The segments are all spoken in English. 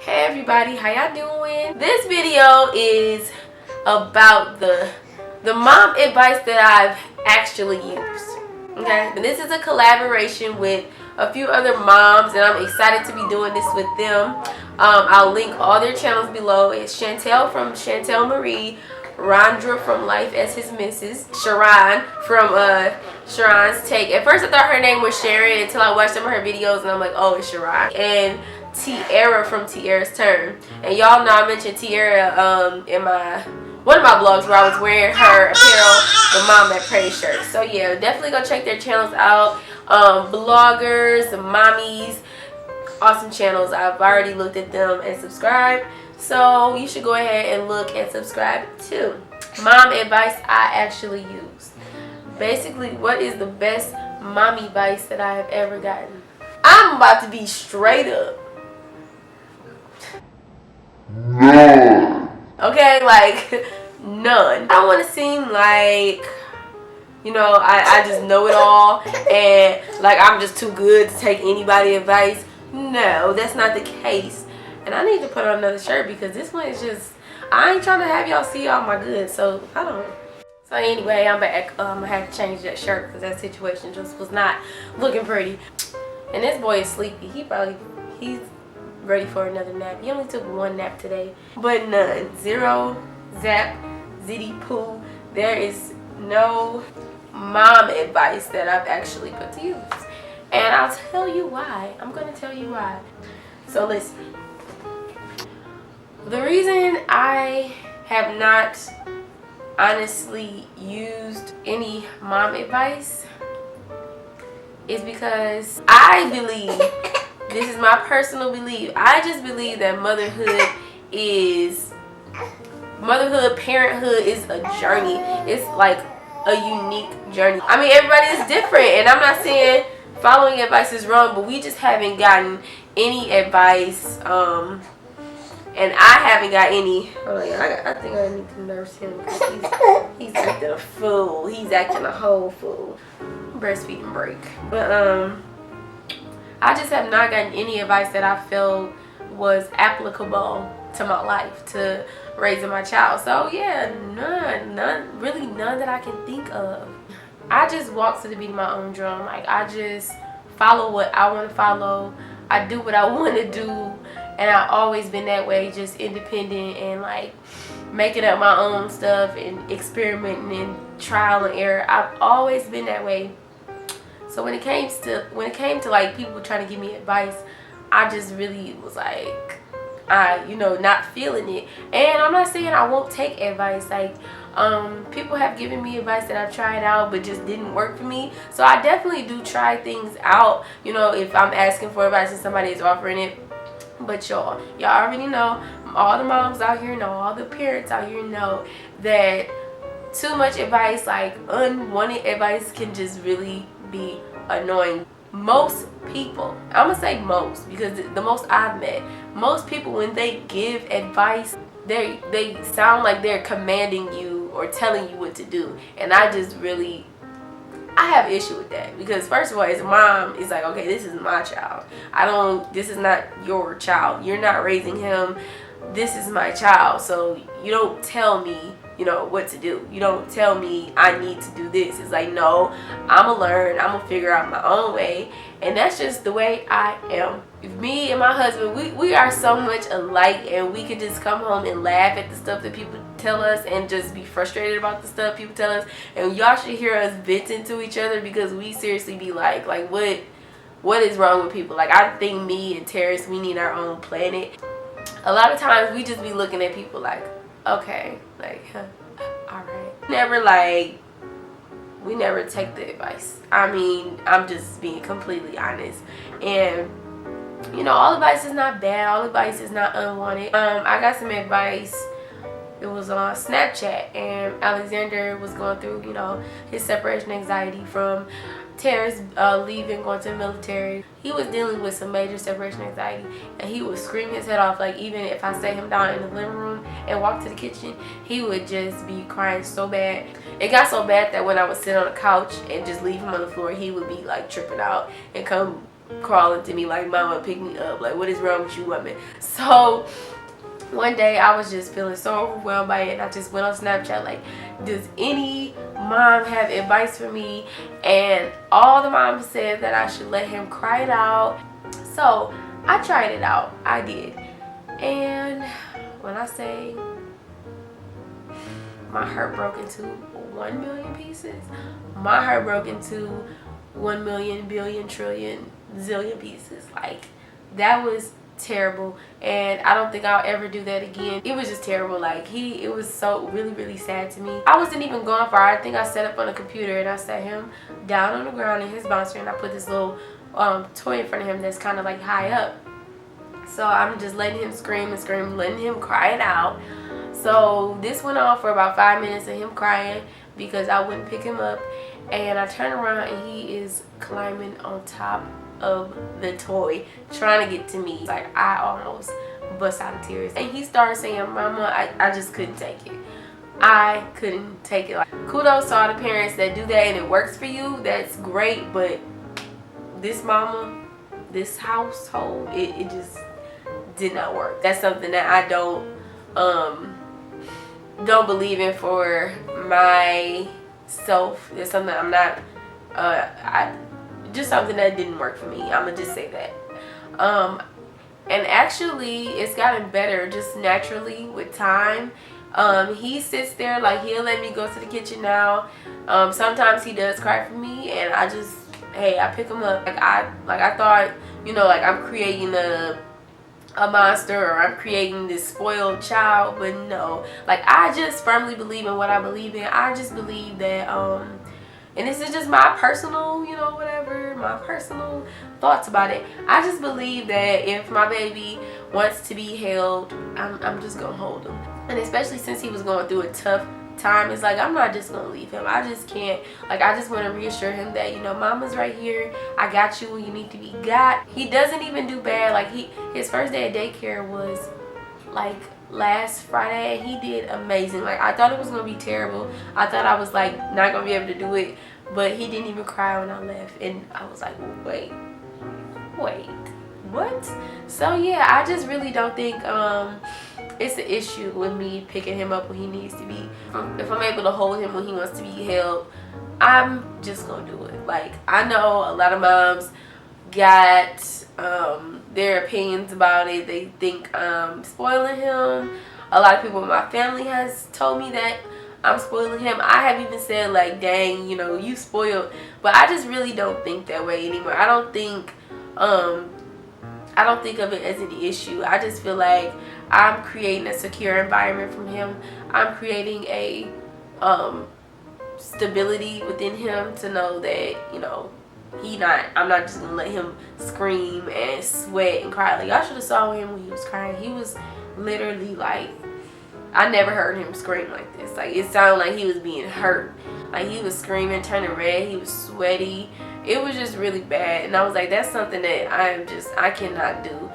Hey everybody, how y'all doing? This video is about the mom advice that I've actually used. Okay, and this is a collaboration with a few other moms, and I'm excited to be doing this with them. I'll link all their channels below. It's Chantel from Chantel Marie, Rondra from Life as His Missus, Sharon from Sharon's Take. At first I thought her name was Sharon until I watched some of her videos and I'm like, oh, it's Sharon. And Tiara from Tiara's Turn. And y'all know I mentioned Tiara in one of my vlogs where I was wearing her apparel, the Mom That Prays shirt. So yeah, definitely go check their channels out. Bloggers, mommies, awesome channels. I've already looked at them and subscribed. So you should go ahead and look and subscribe too. Mom advice I actually use. Basically, what is the best mommy advice that I have ever gotten? I'm about to be straight up. None. Okay, like none. I don't want to seem like, you know, I just know it all and like I'm just too good to take anybody advice. No, that's not the case. And I need to put on another shirt because this one is just, I ain't trying to have y'all see all my goods, so I don't. So anyway, I'm back. I had to change that shirt because that situation just was not looking pretty. And this boy is sleepy. He's ready for another nap. He only took one nap today, but none. Zero, zap, zitty poo. There is no mom advice that I've actually put to use. And I'll tell you why. I'm going to tell you why. So listen. The reason I have not honestly used any mom advice is because I believe, this is my personal belief, I just believe that parenthood is a journey. It's like a unique journey. I mean, everybody is different, and I'm not saying following advice is wrong, but we just haven't gotten any advice, and I haven't got any. Oh yeah, I think I need to nurse him because he's acting a fool. He's acting a whole fool. Breastfeeding break. But I just have not gotten any advice that I felt was applicable to my life, to raising my child. So yeah, really none that I can think of. I just walk to the beat of my own drum. Like, I just follow what I want to follow. I do what I want to do. And I've always been that way, just independent and like making up my own stuff and experimenting and trial and error. I've always been that way. So when it came to like people trying to give me advice, I just really was like, not feeling it. And I'm not saying I won't take advice. Like, people have given me advice that I've tried out but just didn't work for me. So I definitely do try things out, if I'm asking for advice and somebody is offering it. But y'all already know, all the moms out here know, all the parents out here know that too much advice, like unwanted advice, can just really be annoying. Most people, I'm gonna say most because the most I've met, most people when they give advice, they sound like they're commanding you or telling you what to do. And I have issue with that because first of all, as a mom, it's like, okay, this is my child. This is not your child. You're not raising him. This is my child. So you don't tell me, what to do. You don't tell me I need to do this. It's like, no, I'm gonna learn. I'm gonna figure out my own way. And that's just the way I am. Me and my husband, we are so much alike, and we can just come home and laugh at the stuff that people tell us and just be frustrated about the stuff people tell us. And y'all should hear us venting to each other because we seriously be like what is wrong with people? Like, I think me and Terrace, we need our own planet. A lot of times we just be looking at people like, okay, like, alright. We never take the advice. I mean, I'm just being completely honest. And all advice is not bad. All advice is not unwanted. I got some advice. It was on Snapchat, and Alexander was going through, his separation anxiety from Terrence leaving, going to the military. He was dealing with some major separation anxiety, and he would scream his head off. Like, even if I sat him down in the living room and walked to the kitchen, he would just be crying so bad. It got so bad that when I would sit on the couch and just leave him on the floor, he would be like tripping out and come crawling to me like, mama, pick me up. Like, what is wrong with you, woman? So one day I was just feeling so overwhelmed by it, and I just went on Snapchat like, does any mom have advice for me? And all the moms said that I should let him cry it out. So I tried it out. I did. And when I say my heart broke into 1 million pieces, my heart broke into 1 million, billion, trillion, zillion pieces. Like, that was terrible, and I don't think I'll ever do that again. It was just terrible. Like, it was so really sad to me. I wasn't even going far. I think I set up on the computer and I sat him down on the ground in his bouncer, and I put this little toy in front of him that's kind of like high up. So I'm just letting him scream and scream, letting him cry it out. So this went on for about 5 minutes of him crying because I wouldn't pick him up, and I turn around and he is climbing on top of the toy trying to get to me. Like, I almost bust out of tears, and he started saying, mama, I just couldn't take it. I couldn't take it. Like, kudos to all the parents that do that and it works for you. That's great. But this mama, this household, it just did not work. That's something that I don't believe in for myself. It's something I'm not just something that didn't work for me. I'm gonna just say that. And actually it's gotten better just naturally with time. He sits there, like, he'll let me go to the kitchen now. Sometimes he does cry for me, and I just, hey, I pick him up. Like I thought, you know, like I'm creating a monster, or I'm creating this spoiled child, but no. Like, I just firmly believe in what I believe in. I just believe that and this is just my personal, you know, whatever, my personal thoughts about it. I just believe that if my baby wants to be held, I'm just gonna hold him. And especially since he was going through a tough time, it's like, I'm not just gonna leave him. I just can't. Like, I just want to reassure him that, you know, mama's right here. I got you when you need to be got. He doesn't even do bad. Like, his first day of daycare was like last Friday, and he did amazing. Like, I thought it was gonna be terrible. I thought I was like not gonna be able to do it, but he didn't even cry when I left, and I was like, wait, what? So yeah, I just really don't think it's an issue with me picking him up when he needs to be. If I'm able to hold him when he wants to be held, I'm just gonna do it. Like, I know a lot of moms got their opinions about it. They think I'm spoiling him. A lot of people in my family has told me that I'm spoiling him. I have even said, like, dang, you know, you spoiled. But I just really don't think that way anymore. I don't think of it as an issue. I just feel like I'm creating a secure environment from him. I'm creating a stability within him to know that, you know, I'm not just gonna let him scream and sweat and cry. Like, y'all should have saw him when he was crying. He was literally like, I never heard him scream like this. Like, it sounded like he was being hurt. Like, he was screaming, turning red, he was sweaty. It was just really bad, and I was like, that's something that I cannot do.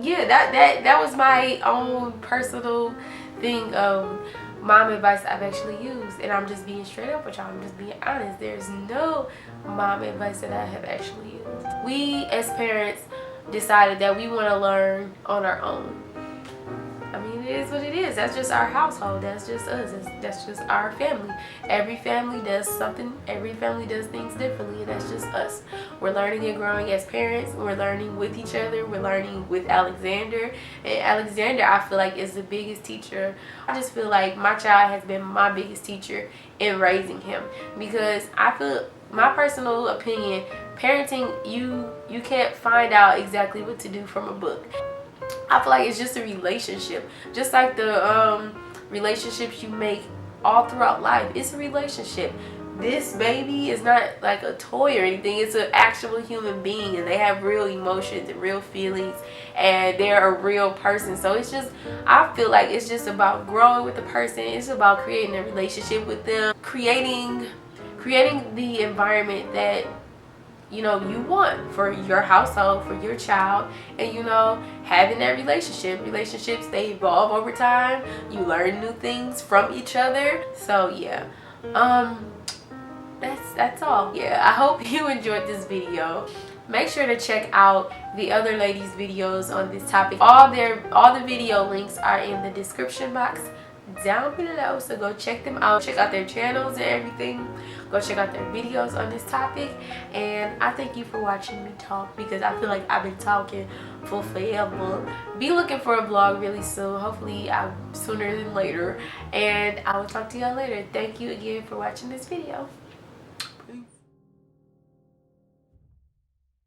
Yeah, that was my own personal thing of mom advice I've actually used, and I'm just being straight up with y'all. I'm just being honest. There's no mom advice that I have actually used. We as parents decided that we want to learn on our own. I mean, it is what it is. That's just our household. That's just us. That's just our family. Every family does something. Every family does things differently, and that's just us. We're learning and growing as parents. We're learning with each other. We're learning with Alexander. And Alexander, I feel like, is the biggest teacher. I just feel like my child has been my biggest teacher in raising him, because I feel, my personal opinion, parenting, you can't find out exactly what to do from a book. I feel like it's just a relationship, just like the relationships you make all throughout life. It's a relationship. This baby is not like a toy or anything. It's an actual human being, and they have real emotions and real feelings, and they're a real person. So it's just, I feel like it's just about growing with the person. It's about creating a relationship with them, creating the environment that, you know, you want for your household, for your child, and, you know, having that relationships, they evolve over time. You learn new things from each other. So yeah, that's all. Yeah, I hope you enjoyed this video. make sure to check out the other ladies' videos on this topic. All the video links are in the description box down below, so go check them out. Check out their channels and everything. Go check out their videos on this topic. And I thank you for watching me talk, because I feel like I've been talking for forever. Be looking for a vlog really soon, hopefully sooner than later, and I will talk to y'all later. Thank you again for watching this video.